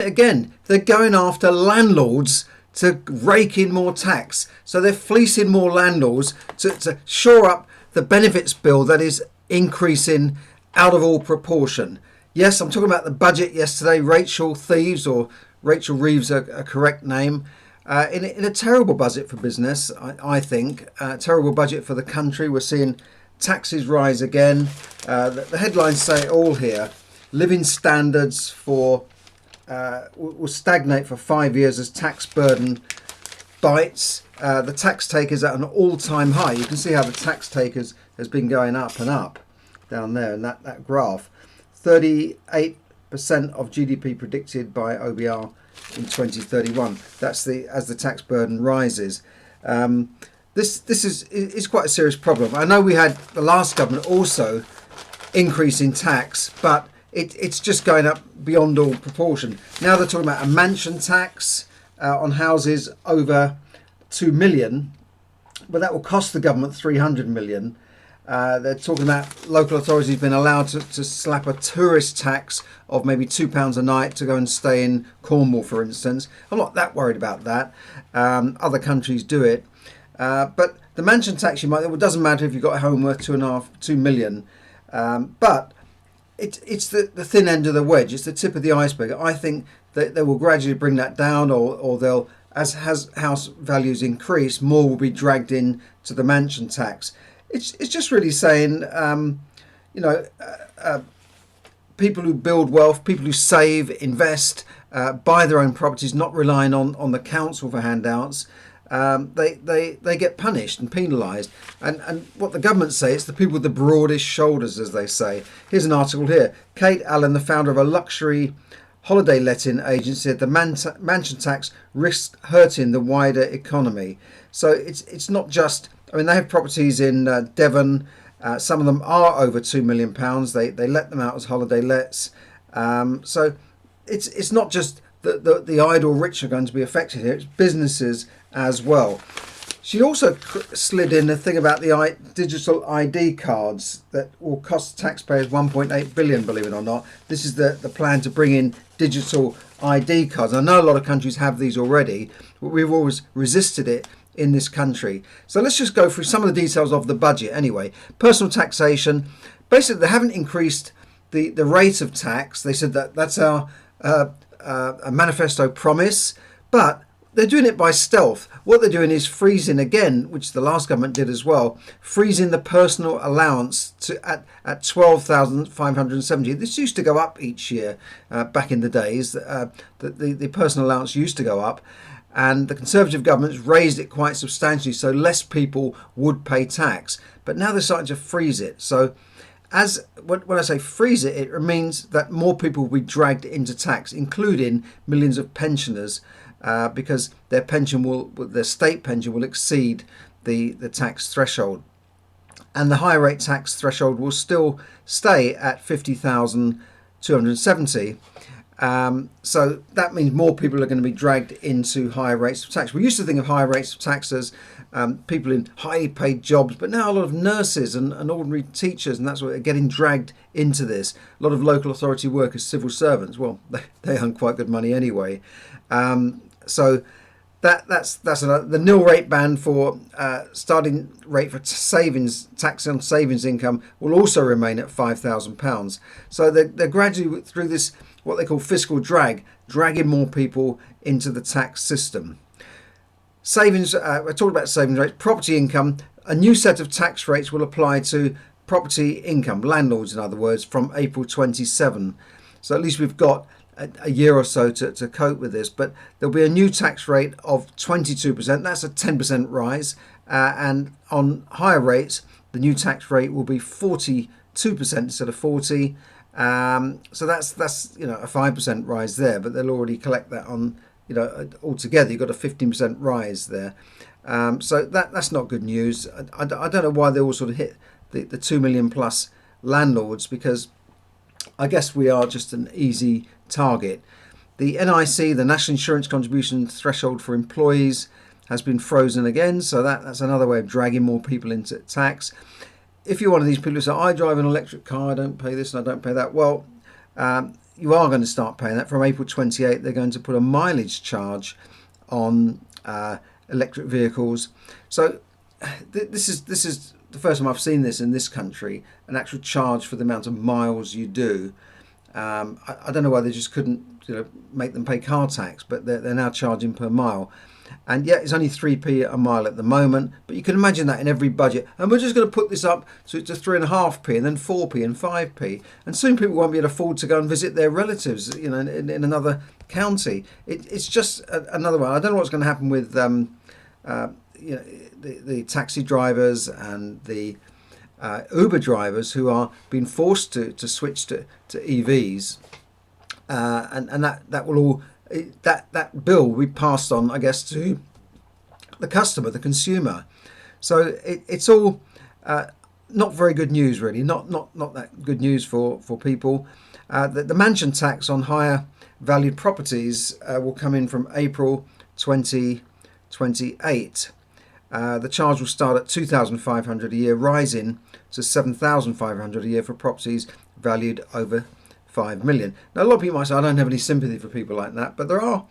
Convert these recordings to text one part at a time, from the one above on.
Again, they're going after landlords to rake in more tax. So they're fleecing more landlords to shore up the benefits bill that is increasing out of all proportion. Yes, I'm talking about the budget yesterday. Rachel Thieves, or Rachel Reeves, a correct name, in a terrible budget for business, I think. Terrible budget for the country. We're seeing taxes rise again. The headlines say it all here. Living standards will stagnate for 5 years as tax burden bites. The tax takers at an all-time high. You can see how the tax takers has been going up and up down there in that graph. 38% of GDP predicted by OBR in 2031. That's as the tax burden rises. This is quite a serious problem. I know we had the last government also increasing tax, but it's just going up beyond all proportion. Now they're talking about a mansion tax on houses over 2 million, but that will cost the government 300 million. They're talking about local authorities being allowed to slap a tourist tax of maybe £2 a night to go and stay in Cornwall, for instance. I'm not that worried about that. Other countries do it. But the mansion tax, it doesn't matter if you've got a home worth 2 million. But it's the thin end of the wedge. It's the tip of the iceberg. I think that they will gradually bring that down, or they'll, as house values increase, more will be dragged in to the mansion tax. It's just really saying, people who build wealth, people who save, invest, buy their own properties, not relying on the council for handouts, they get punished and penalised. And what the government say, it's the people with the broadest shoulders, as they say. Here's an article here. Kate Allen, the founder of a luxury holiday letting agency, said the mansion tax risks hurting the wider economy. So it's not just, they have properties in Devon. Some of them are over £2 million. They let them out as holiday lets. So it's not just the idle rich are going to be affected here. It's businesses as well. She also slid in the thing about the digital ID cards that will cost taxpayers 1.8 billion, believe it or not. This is the plan to bring in digital ID cards. I know a lot of countries have these already, but we've always resisted it in this country. So let's just go through some of the details of the budget anyway. Personal taxation. Basically, they haven't increased the rate of tax. They said that's our a manifesto promise, but they're doing it by stealth. What they're doing is freezing again, which the last government did as well, freezing the personal allowance at 12,570. This used to go up each year back in the days. The personal allowance used to go up, and the Conservative governments raised it quite substantially so less people would pay tax. But now they're starting to freeze it. So when I say freeze it, it means that more people will be dragged into tax, including millions of pensioners, because their state pension will exceed the tax threshold. And the higher rate tax threshold will still stay at 50,270. So that means more people are going to be dragged into higher rates of tax. We used to think of higher rates of tax as people in highly paid jobs, but now a lot of nurses and ordinary teachers, and that's what are getting dragged into this. A lot of local authority workers, civil servants, well, they earn quite good money anyway. So that's the nil rate ban for starting rate for savings, tax on savings income will also remain at £5,000. So they're gradually through this what they call fiscal drag, dragging more people into the tax system. Savings, we're talking about savings rates. Property income, a new set of tax rates will apply to property income, landlords in other words, from April 27. So at least we've got a year or so to cope with this, but there'll be a new tax rate of 22%. That's a 10% rise, and on higher rates, the new tax rate will be 42% instead of 40. So that's a 5% rise there, but they'll already collect that on altogether. You've got a 15% rise there. So that's not good news. I don't know why they all sort of hit the 2 million plus landlords, because I guess we are just an easy target. The NIC, the National Insurance Contribution threshold for employees, has been frozen again, so that's another way of dragging more people into tax. If you're one of these people who say, I drive an electric car, I don't pay this and I don't pay that, well, you are going to start paying that from April 28. They're going to put a mileage charge on electric vehicles. So this is the first time I've seen this in this country, an actual charge for the amount of miles you do. I don't know why they just couldn't make them pay car tax, but they're now charging per mile. And yeah, it's only 3p a mile at the moment, but you can imagine that in every budget. And we're just going to put this up to 3.5p and then 4p and 5p. And soon people won't be able to afford to go and visit their relatives, in another county. It's just another one. I don't know what's going to happen with the taxi drivers and the Uber drivers who are being forced to switch to EVs, and that will all. That bill will be passed on, I guess, to the customer, the consumer. So it's all not very good news, really. Not that good news for people. The mansion tax on higher valued properties will come in from April 2028. The charge will start at $2,500 a year, rising to $7,500 a year for properties valued over 5 million. Now, a lot of people might say, I don't have any sympathy for people like that, but there are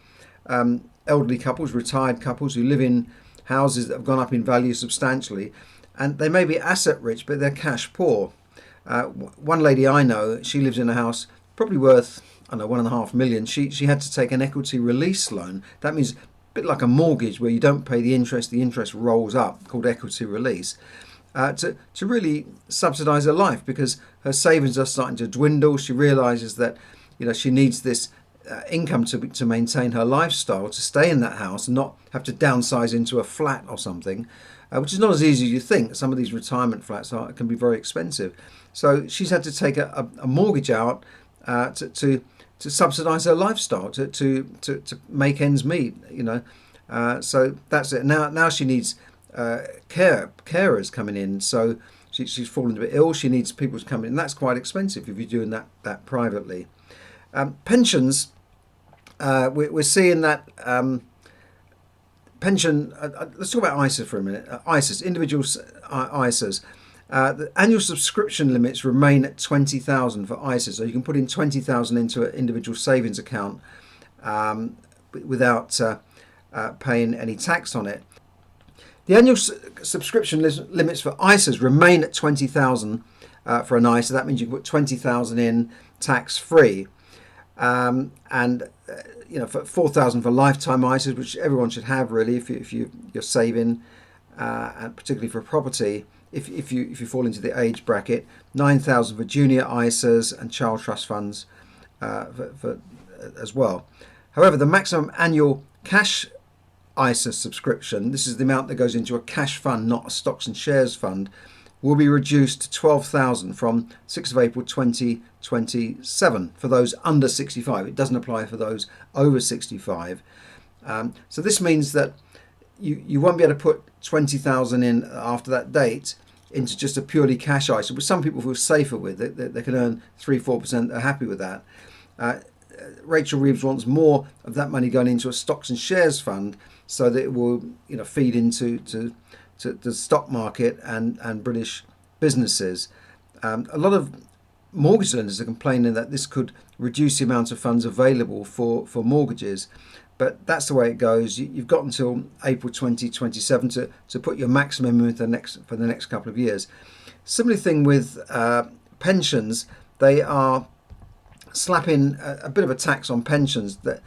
elderly couples, retired couples who live in houses that have gone up in value substantially, and they may be asset rich, but they're cash poor. One lady I know, she lives in a house probably worth, I don't know, 1.5 million. She had to take an equity release loan. That means a bit like a mortgage where you don't pay the interest rolls up, called equity release. To really subsidise her life, because her savings are starting to dwindle. She realises that she needs this income to maintain her lifestyle, to stay in that house and not have to downsize into a flat or something, which is not as easy as you think. Some of these retirement flats can be very expensive. So she's had to take a mortgage out to subsidise her lifestyle, to make ends meet. So that's it. Now she needs carers coming in, so she's fallen a bit ill. She needs people to come in, and that's quite expensive if you're doing that privately. Pensions, we're seeing that pension. Let's talk about ISA for a minute. ISAs, individual ISAs. The annual subscription limits remain at 20,000 for ISAs, so you can put in 20,000 into an individual savings account without paying any tax on it. The annual subscription limits for ISAs remain at 20,000 for an ISA. That means you can put 20,000 in tax-free, and for 4,000 for lifetime ISAs, which everyone should have really if you're saving, and particularly for property. If you fall into the age bracket, 9,000 for junior ISAs and child trust funds for as well. However, the maximum annual cash ISA subscription, this is the amount that goes into a cash fund, not a stocks and shares fund, will be reduced to 12,000 from 6th of April 2027 for those under 65. It doesn't apply for those over 65. So this means that you won't be able to put 20,000 in after that date into just a purely cash ISA, which some people feel safer with. They can earn 3-4%. They're happy with that. Rachel Reeves wants more of that money going into a stocks and shares fund, so that it will feed into the stock market and British businesses. A lot of mortgage lenders are complaining that this could reduce the amount of funds available for mortgages, but that's the way it goes. You've got until April 2027 to put your maximum in for the next couple of years. Similar thing with pensions. They are slapping a bit of a tax on pensions. That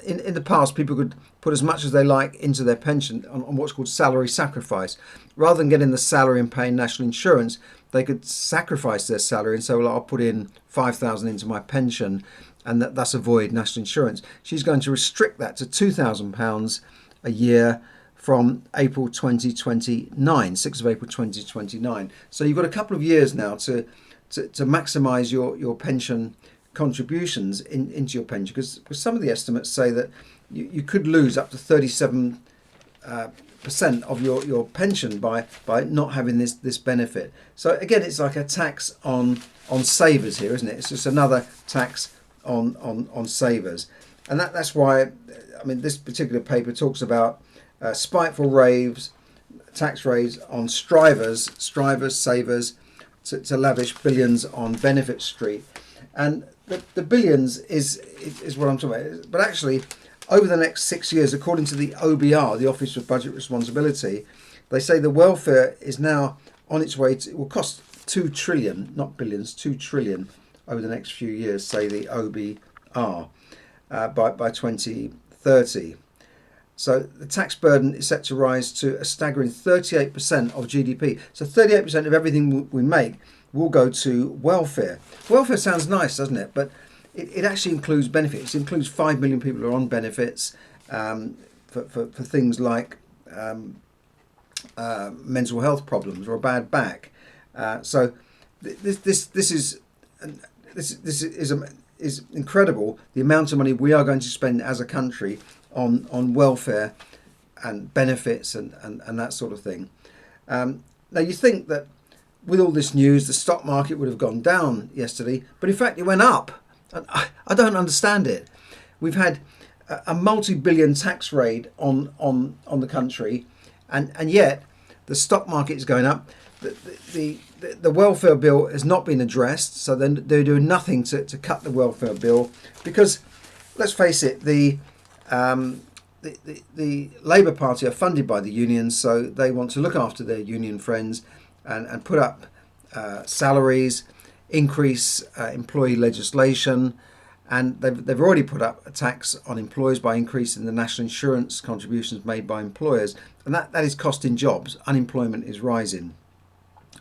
in the past, people could put as much as they like into their pension on what's called salary sacrifice. Rather than getting the salary and paying national insurance, they could sacrifice their salary and say, well, I'll put in 5,000 into my pension and thus avoid national insurance. She's going to restrict that to £2,000 a year from April 2029, 6th of April 2029. So you've got a couple of years now to maximise your pension contributions into your pension, because some of the estimates say that you could lose up to 37% of your pension by not having this benefit. So again, it's like a tax on savers here, isn't it? It's just another tax on savers, and that's why this particular paper talks about spiteful tax raves on strivers, savers, to lavish billions on Benefit Street. And the billions is what I'm talking about. But actually, over the next 6 years, according to the OBR, the Office of Budget Responsibility, they say the welfare is now on its way to, it will cost 2 trillion, not billions, 2 trillion over the next few years, say the OBR, by 2030. So the tax burden is set to rise to a staggering 38% of GDP. So 38% of everything we make will go to welfare. Welfare sounds nice, doesn't it? But it actually includes benefits. It includes 5 million people who are on benefits for things like mental health problems or a bad back. So this is incredible, the amount of money we are going to spend as a country on welfare and benefits and that sort of thing. Now you think that with all this news, the stock market would have gone down yesterday, but in fact it went up. And I don't understand it. We've had a multi-billion tax raid on the country, and yet the stock market is going up. The welfare bill has not been addressed, so then they're doing nothing to cut the welfare bill, because let's face it, the Labour Party are funded by the unions, so they want to look after their union friends and put up salaries, increase employee legislation, and they've already put up a tax on employers by increasing the national insurance contributions made by employers, and that is costing jobs. Unemployment is rising.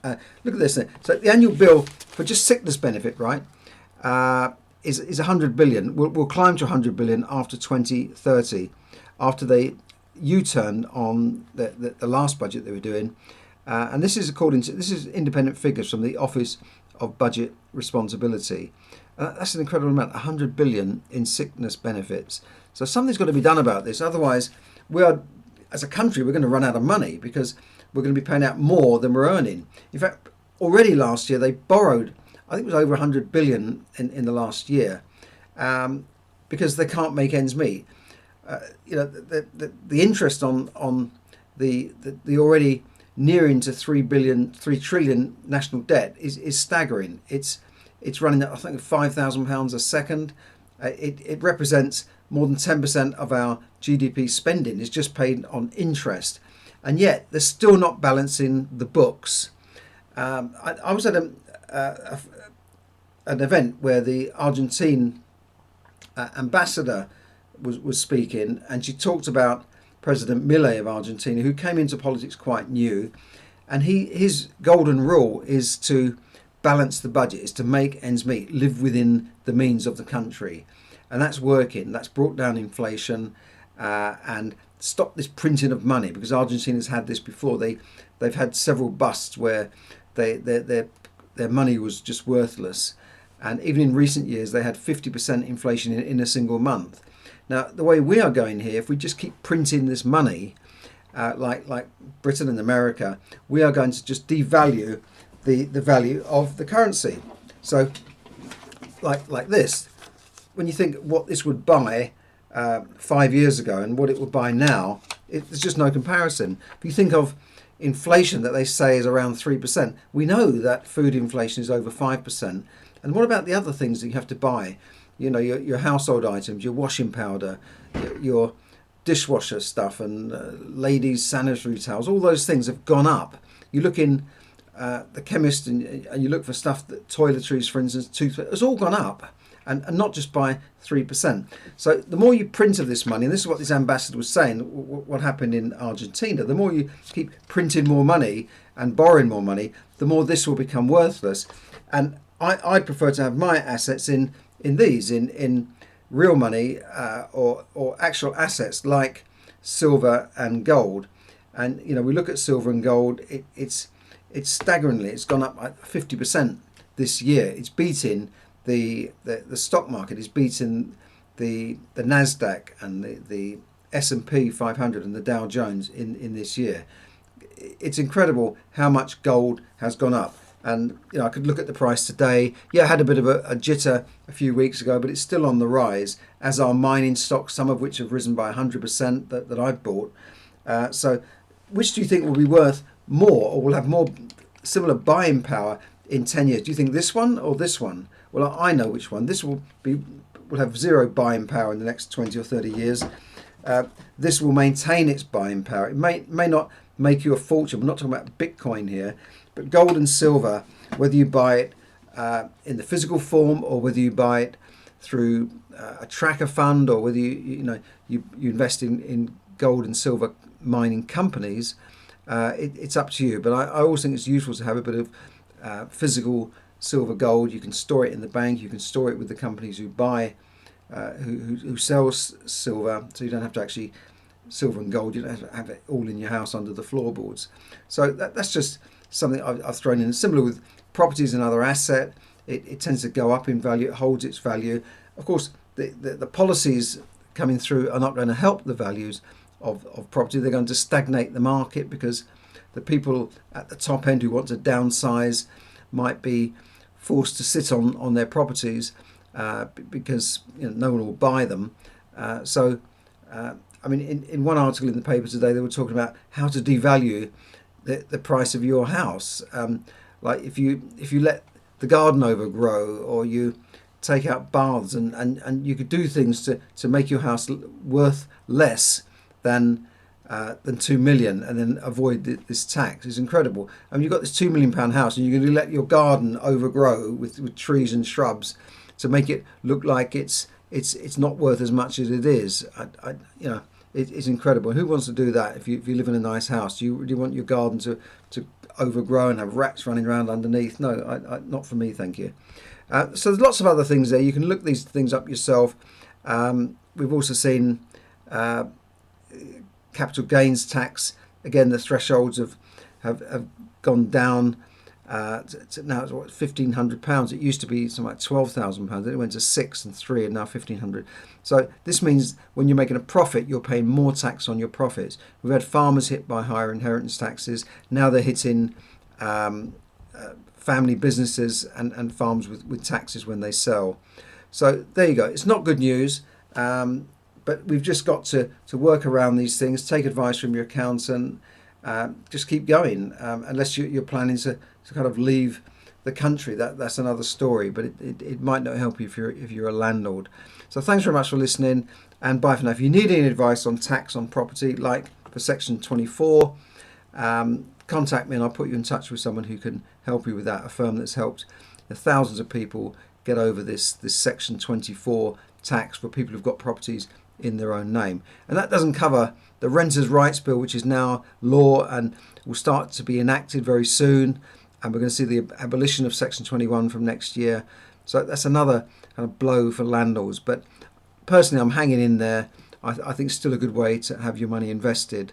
Look at this. So the annual bill for just sickness benefit, right, is 100 billion. Will climb to 100 billion after 2030, after they U-turned on the last budget they were doing. And this is independent figures from the Office of Budget Responsibility. That's an incredible amount, 100 billion in sickness benefits. So something's got to be done about this. Otherwise, as a country, we're going to run out of money, because we're going to be paying out more than we're earning. In fact, already last year they borrowed, I think it was over 100 billion in the last year, because they can't make ends meet. The interest on the already nearing to 3 trillion national debt is staggering. It's running at, I think, £5,000 a second. It represents more than 10% of our GDP spending is just paid on interest, and yet they're still not balancing the books. I was at an event where the Argentine ambassador was speaking, and she talked about President Milei of Argentina, who came into politics quite new, and his golden rule is to balance the budget, is to make ends meet, live within the means of the country, and that's working. That's brought down inflation and stopped this printing of money, because Argentina's had this before. They've had several busts where their money was just worthless, and even in recent years they had 50% inflation in a single month. Now, the way we are going here, if we just keep printing this money, like Britain and America, we are going to just devalue the value of the currency. So, like this, when you think what this would buy 5 years ago and what it would buy now, there's just no comparison. If you think of inflation that they say is around 3%, we know that food inflation is over 5%. And what about the other things that you have to buy? You know, your household items, your washing powder, your dishwasher stuff, and ladies' sanitary towels. All those things have gone up. You look in the chemist and you look for stuff, that toiletries, for instance, toothpaste, it's all gone up, and not just by 3%. So the more you print of this money, and this is what this ambassador was saying, what happened in Argentina, the more you keep printing more money and borrowing more money, the more this will become worthless. And I prefer to have my assets in real money or actual assets like silver and gold. And we look at silver and gold, it's staggeringly, it's gone up like 50% this year. It's beating the stock market, is beating the Nasdaq and the S&P 500 and the Dow Jones in this year. It's incredible how much gold has gone up. And I could look at the price today. Yeah, I had a bit of a jitter a few weeks ago, but it's still on the rise, as are mining stocks, some of which have risen by 100% that I've bought. So which do you think will be worth more, or will have more similar buying power in 10 years? Do you think this one or this one? well, I know which one. This will have zero buying power in the next 20 or 30 years. This will maintain its buying power. It may not make you a fortune. We're not talking about Bitcoin here, but gold and silver, whether you buy it in the physical form or whether you buy it through a tracker fund, or whether you invest in gold and silver mining companies, it's up to you. But I always think it's useful to have a bit of physical silver gold. You can store it in the bank. You can store it with the companies who buy, who sell silver, so you don't have to actually silver and gold. You don't have to have it all in your house under the floorboards. So that's just something I've thrown in. Similar with properties and other asset, it tends to go up in value. It holds its value. Of course, the policies coming through are not going to help the values of property. They're going to stagnate the market, because the people at the top end who want to downsize might be forced to sit on their properties because no one will buy them. I mean, in one article in the paper today, they were talking about how to devalue the price of your house. Like if you let the garden overgrow, or you take out baths, and you could do things to make your house worth less than 2 million, and then avoid this tax. Is incredible. I mean, you've got this £2 million house, and you're going to let your garden overgrow with trees and shrubs to make it look like it's not worth as much as it is. It's incredible. Who wants to do that? If you live in a nice house, do you want your garden to overgrow and have rats running around underneath? No, not for me, thank you. So there's lots of other things there. You can look these things up yourself. We've also seen capital gains tax. Again, the thresholds have gone down. Now it's what, £1,500. It used to be something like £12,000. Then it went to 6 and 3, and now 1,500. So this means when you're making a profit, you're paying more tax on your profits. We've had farmers hit by higher inheritance taxes. Now they're hitting family businesses and farms with taxes when they sell. So there you go. It's not good news, but we've just got to work around these things. Take advice from your accountant. Just keep going, unless you're planning to kind of leave the country. That's another story, but it might not help you if you're a landlord. So thanks very much for listening, and bye for now. If you need any advice on tax on property, like for Section 24, contact me and I'll put you in touch with someone who can help you with that, a firm that's helped thousands of people get over this Section 24 tax for people who've got properties in their own name. And that doesn't cover the Renters' Rights Bill, which is now law and will start to be enacted very soon. And we're going to see the abolition of Section 21 from next year. So that's another kind of blow for landlords. But personally, I'm hanging in there. I think it's still a good way to have your money invested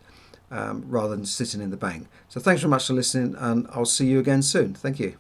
rather than sitting in the bank. So thanks very much for listening, and I'll see you again soon. Thank you.